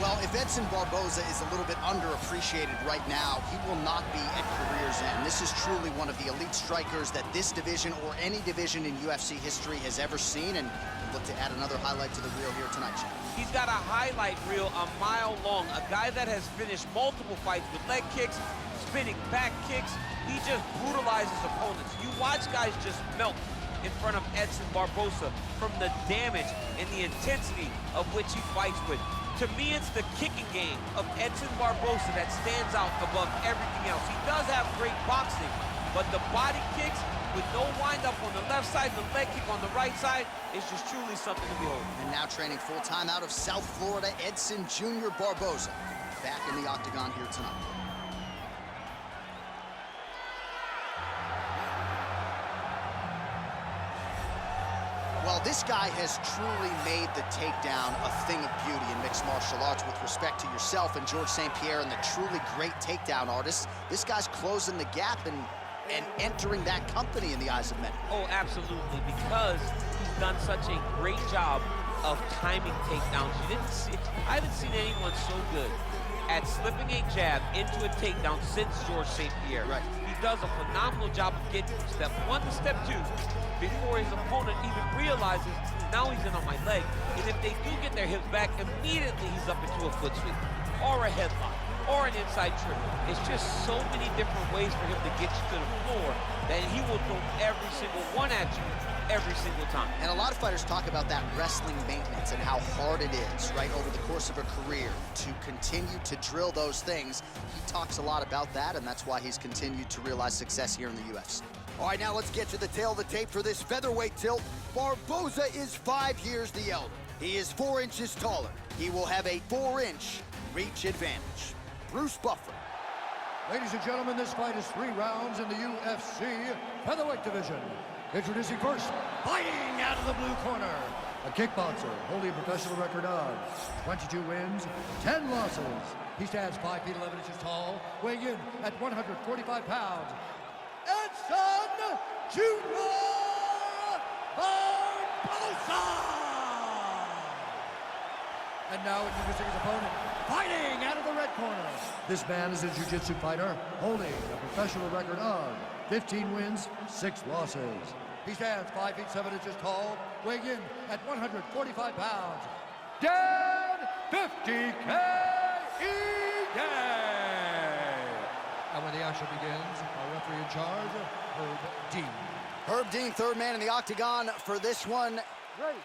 Well, if Edson Barboza is a little bit underappreciated right now, he will not be at career's end. This is truly one of the elite strikers that this division or any division in UFC history has ever seen, and look to add another highlight to the reel here tonight, Chad. He's got a highlight reel a mile long, a guy that has finished multiple fights with leg kicks, spinning back kicks. He just brutalizes opponents. You watch guys just melt in front of Edson Barboza from the damage and the intensity of which he fights with. To me, it's the kicking game of Edson Barboza that stands out above everything else. He does have great boxing, but the body kicks with no wind-up on the left side, the leg kick on the right side, is just truly something to behold. And now training full-time out of South Florida, Edson Jr. Barboza, back in the octagon here tonight. Well, this guy has truly made the takedown a thing of beauty in mixed martial arts with respect to yourself and George St. Pierre and the truly great takedown artists. This guy's closing the gap and entering that company in the eyes of many. Oh, absolutely, because he's done such a great job of timing takedowns. I haven't seen anyone so good at slipping a jab into a takedown since George St. Pierre. Right. He does a phenomenal job of getting from step one to step two before his opponent even realizes now he's in on my leg. And if they do get their hips back, immediately he's up into a foot sweep or a headlock or an inside trip. It's just so many different ways for him to get you to the floor that he will throw every single one at you every single time. And a lot of fighters talk about that wrestling maintenance and how hard it is, right, over the course of a career to continue to drill those things. He talks a lot about that, and that's why he's continued to realize success here in the UFC. All right, now let's get to the tail of the tape for this featherweight tilt. Barboza is 5 years the elder. He is 4 inches taller. He will have a 4-inch reach advantage. Bruce Buffer. Ladies and gentlemen, this fight is 3 rounds in the UFC featherweight division. Introducing first, fighting out of the blue corner, a kickboxer holding a professional record of 22 wins, 10 losses. He stands 5 feet 11 inches tall, weighing in at 145 pounds. Edson Jr. Barboza! And now introducing his opponent, fighting out of the red corner. This man is a jiu-jitsu fighter holding a professional record of 15 wins, 6 losses. He stands 5 feet 7 inches tall, weighing in at 145 pounds. Dan 50K And when the action begins, our referee in charge, Herb Dean. Herb Dean, third man in the octagon for this one. Ready.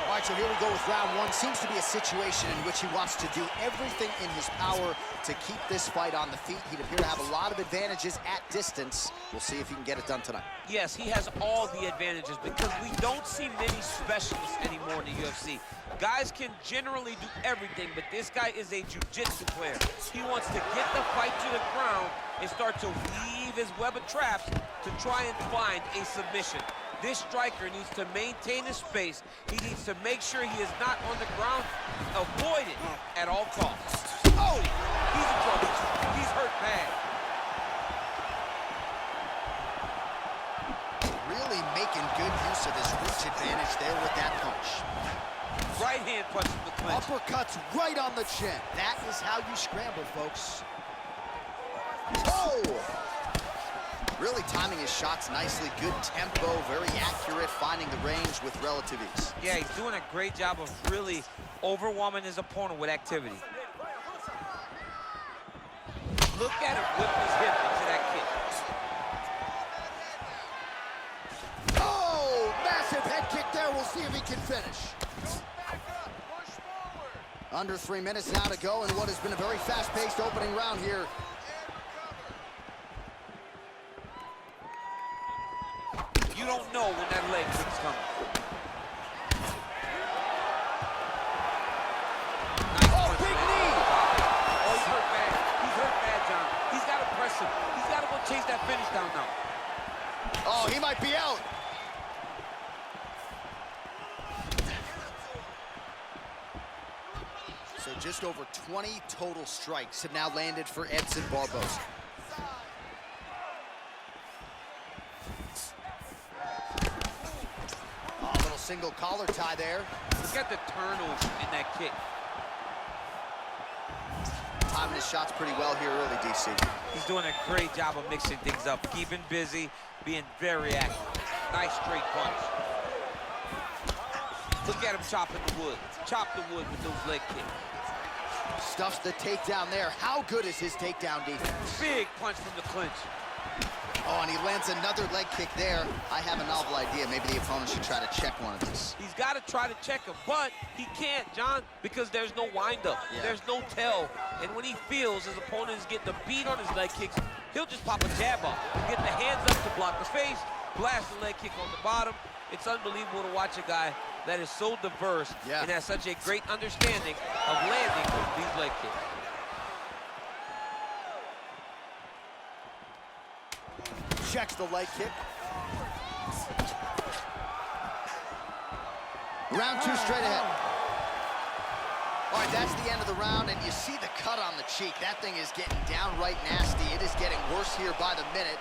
All right, so here we go with round one. Seems to be a situation in which he wants to do everything in his power to keep this fight on the feet. He'd appear to have a lot of advantages at distance. We'll see if he can get it done tonight. Yes, he has all the advantages because we don't see many specialists anymore in the UFC. Guys can generally do everything, but this guy is a jiu-jitsu player. He wants to get the fight to the ground and start to weave his web of traps to try and find a submission. This striker needs to maintain his space. He needs to make sure he is not on the ground. Avoid it at all costs. Oh, he's in trouble. He's hurt bad. Really making good use of his reach advantage there with that punch. Right hand punch in the clinch. Uppercuts right on the chin. That is how you scramble, folks. Oh! Really timing his shots nicely. Good tempo, very accurate, finding the range with relative ease. Yeah, he's doing a great job of really overwhelming his opponent with activity. Look at him whip his hip into that kick. Oh, massive head kick there. We'll see if he can finish. Under 3 minutes now to go in what has been a very fast-paced opening round here. You don't know when that leg kick's coming. Nice punch, big man. knee! Oh, he's hurt bad. He's hurt bad, John. He's got to press him. He's got to go chase that finish down now. Oh, he might be out. So just over 20 total strikes have now landed for Edson Barboza. single collar tie there. Look at the turnover in that kick. Timing his shots pretty well here early, DC. He's doing a great job of mixing things up, keeping busy, being very active. Nice straight punch. Look at him chopping the wood. Chop the wood with those leg kicks. Stuffs the takedown there. How good is his takedown defense? Big punch from the clinch. Oh, and he lands another leg kick there. I have a novel idea. Maybe the opponent should try to check one of these. He's got to try to check him, but he can't, John, because there's no windup. Yeah. There's no tell. And when he feels his opponent is getting a beat on his leg kicks, he'll just pop a jab up, get the hands up to block the face, blast the leg kick on the bottom. It's unbelievable to watch a guy that is so diverse and has such a great understanding of landing these leg kicks. Checks the leg kick. Round two straight ahead. All right, that's the end of the round, and you see the cut on the cheek. That thing is getting downright nasty. It is getting worse here by the minute.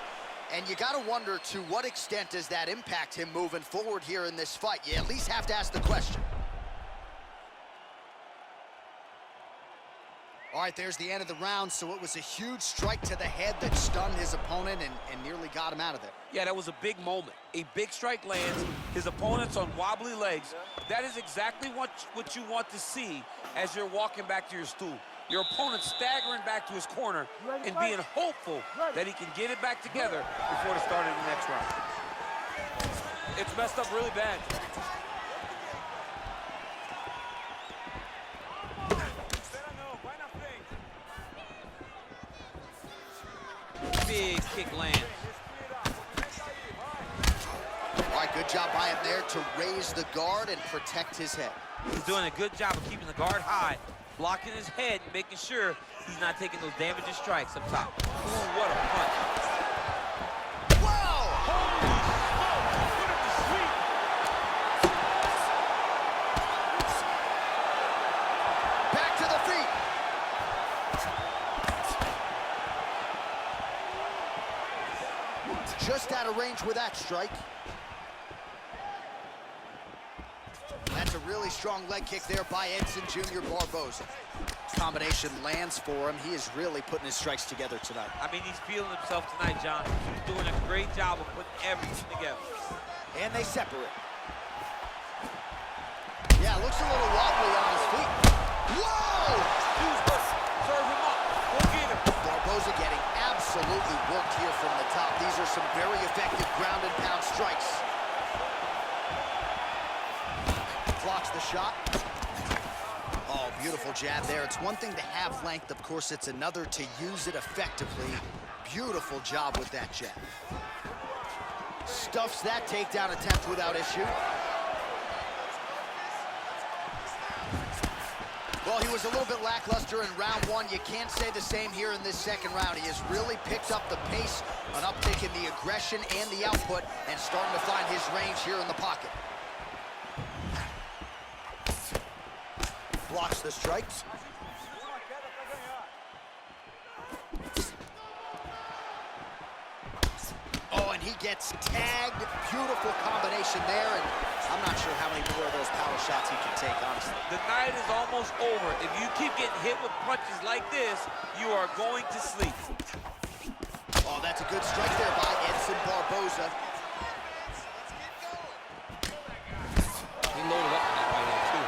And you got to wonder, to what extent does that impact him moving forward here in this fight? You at least have to ask the question. All right, there's the end of the round, so it was a huge strike to the head that stunned his opponent and nearly got him out of there. Yeah, that was a big moment. A big strike lands, his opponent's on wobbly legs. That is exactly what you want to see as you're walking back to your stool. Your opponent staggering back to his corner and being hopeful that he can get it back together before the start of the next round. It's messed up really bad. Big kick lands. All right, good job by him there to raise the guard and protect his head. He's doing a good job of keeping the guard high, blocking his head, making sure he's not taking those damaging strikes up top. Ooh, what a punch. Whoa! Holy smoke! Put him to sleep. Back to the feet. Just out of range with that strike. That's a really strong leg kick there by Edson Jr. Barboza. Combination lands for him. He is really putting his strikes together tonight. I mean, he's feeling himself tonight, John. He's doing a great job of putting everything together. And they separate. Yeah, looks a little wobbly on his feet. Whoa! Dude's hurt. Serve him up. Go get him. Barboza getting absolutely worked here from the top. These are some very effective ground and pound strikes. Blocks the shot. Oh, beautiful jab there. It's one thing to have length, of course, it's another to use it effectively. Beautiful job with that jab. Stuffs that takedown attempt without issue. Well, he was a little bit lackluster in round one. You can't say the same here in this second round. He has really picked up the pace, an uptick in the aggression and the output, and starting to find his range here in the pocket. Blocks the strikes. Oh, and he gets tagged. Beautiful combination there, and I'm not sure how many more of those power shots he can take, honestly. The night is almost over. If you keep getting hit with punches like this, you are going to sleep. Oh, that's a good strike there by Edson Barboza. He loaded up on that right hand, too.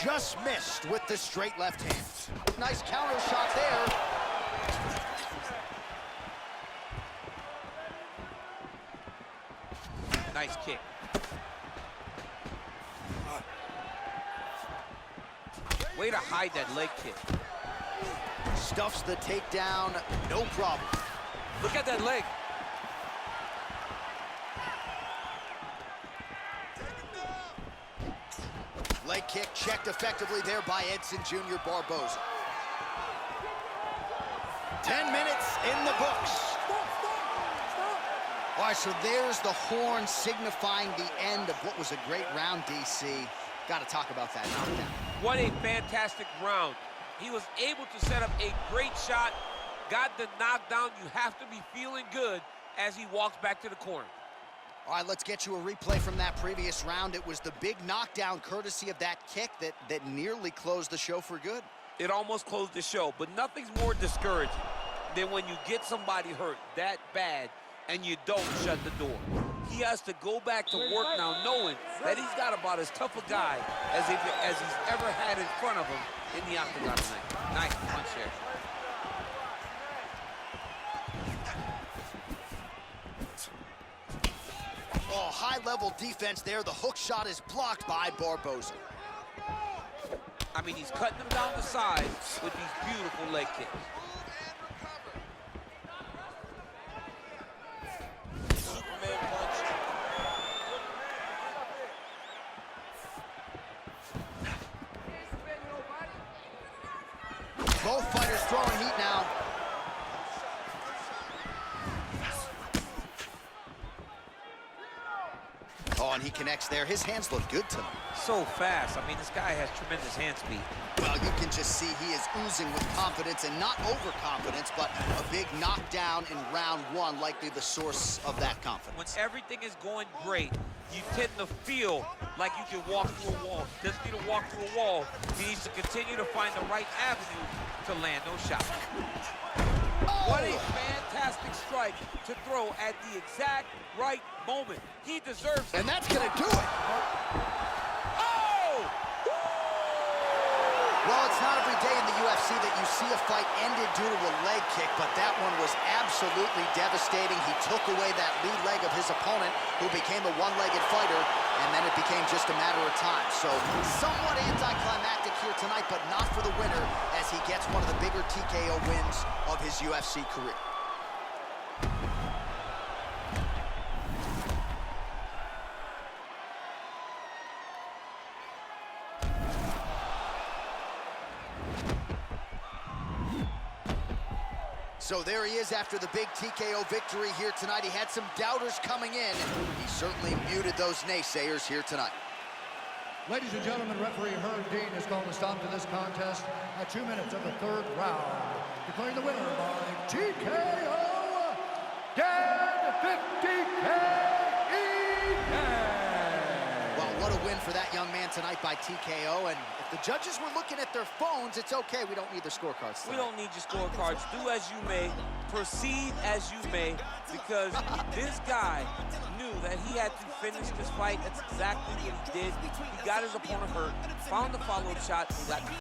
Just missed with the straight left hand. Nice counter shot there. Nice kick. Way to hide that leg kick. Stuffs the takedown, no problem. Look at that leg. Leg kick checked effectively there by Edson Jr. Barboza. 10 minutes in the books. All right, so there's the horn signifying the end of what was a great round, DC. Got to talk about that knockdown. What a fantastic round. He was able to set up a great shot, got the knockdown. You have to be feeling good as he walks back to the corner. All right, let's get you a replay from that previous round. It was the big knockdown courtesy of that kick that nearly closed the show for good. It almost closed the show, but nothing's more discouraging than when you get somebody hurt that bad and you don't shut the door. He has to go back to work now knowing that he's got about as tough a guy as he's ever had in front of him in the octagon tonight. Nice punch there. Oh, high-level defense there. The hook shot is blocked by Barboza. I mean, he's cutting them down the side with these beautiful leg kicks. Superman punch. Both fighters throwing heat now. Oh, and he connects there. His hands look good tonight. So fast. I mean, this guy has tremendous hand speed. Well, you can just see he is oozing with confidence, and not overconfidence, but a big knockdown in round one, likely the source of that confidence. When everything is going great, you tend to feel like you can walk through a wall. He doesn't need to walk through a wall. He needs to continue to find the right avenue to land those shots. Oh! What a fantastic strike to throw at the exact right moment. He deserves it. And that's going to do it. Oh! Well, it's not every day in the UFC that you see a fight ended due to a leg kick, but that one was absolutely devastating. He took away that lead leg of his opponent, who became a one-legged fighter, and then it became just a matter of time. So somewhat anticlimactic here tonight, but not for the winner, as he gets one of the bigger TKO wins of his UFC career. So there he is after the big TKO victory here tonight. He had some doubters coming in. He certainly muted those naysayers here tonight. Ladies and gentlemen, referee Herb Dean has called a stop to this contest at 2 minutes of the third round, declaring the winner by TKO, Dan 50K. Well, what a win for that young man tonight by TKO. And if the judges were looking at their phones, it's okay. We don't need the scorecards tonight. We don't need your scorecards. Do as you may, proceed as you may, because this guy knew that he had to finish this fight. That's exactly what he did. He got his opponent hurt, found the follow-up shot, and got